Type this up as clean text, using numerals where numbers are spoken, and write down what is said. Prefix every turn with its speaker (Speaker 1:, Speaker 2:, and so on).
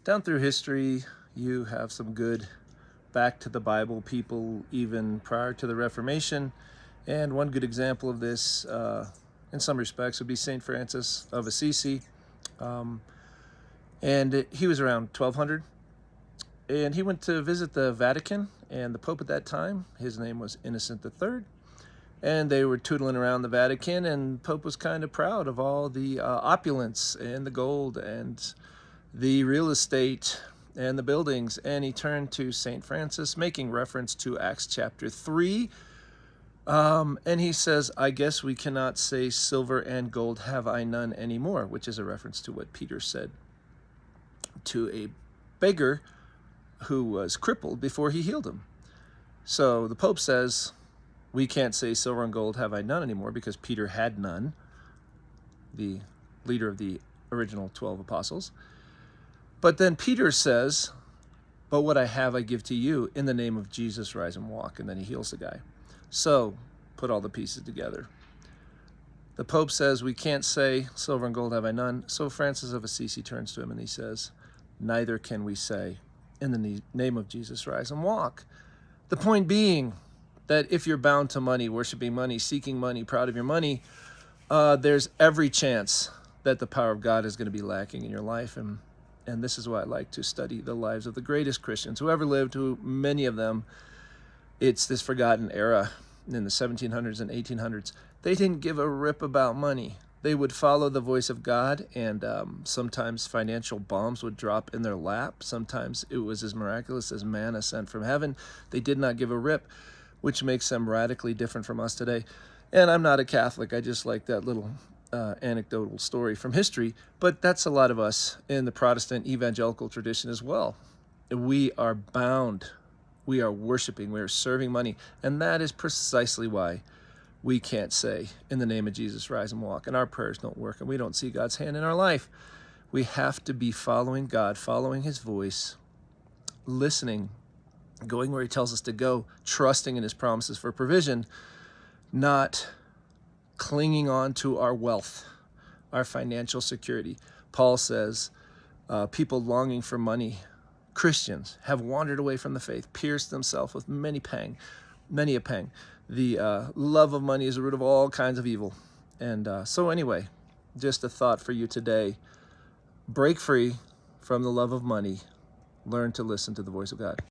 Speaker 1: Down through history, you have some good back to the Bible people even prior to the Reformation. And one good example of this, in some respects, would be St. Francis of Assisi. And he was around 1200. And he went to visit the Vatican, and the Pope at that time, his name was Innocent III. And they were tootling around the Vatican, and Pope was kind of proud of all the opulence and the gold and the real estate and the buildings. And he turned to St. Francis, making reference to Acts chapter 3. And he says, I guess we cannot say silver and gold have I none anymore, which is a reference to what Peter said to a beggar who was crippled before he healed him. So the Pope says, we can't say silver and gold have I none anymore because Peter had none, the leader of the original 12 apostles. But then Peter says, but what I have I give to you, in the name of Jesus, rise and walk. And then he heals the guy. So put all the pieces together. The Pope says, we can't say silver and gold have I none. So Francis of Assisi turns to him and he says, neither can we say, in the name of Jesus, rise and walk. The point being that if you're bound to money, worshiping money, seeking money, proud of your money, there's every chance that the power of God is going to be lacking in your life. And this is why I like to study the lives of the greatest Christians who ever lived, who many of them, it's this forgotten era in the 1700s and 1800s. They didn't give a rip about money. They would follow the voice of God, and sometimes financial bombs would drop in their lap. Sometimes it was as miraculous as manna sent from heaven. They did not give a rip, which makes them radically different from us today. And I'm not a Catholic. I just like that little anecdotal story from history. But that's a lot of us in the Protestant evangelical tradition as well. We are bound. We are worshiping. We are serving money. And that is precisely why we can't say, in the name of Jesus, rise and walk. And our prayers don't work, and we don't see God's hand in our life. We have to be following God, following his voice, listening, going where he tells us to go, trusting in his promises for provision, not clinging on to our wealth, our financial security. Paul says, people longing for money, Christians, have wandered away from the faith, pierced themselves with many a pang. The love of money is the root of all kinds of evil. And so anyway, just a thought for you today. Break free from the love of money. Learn to listen to the voice of God.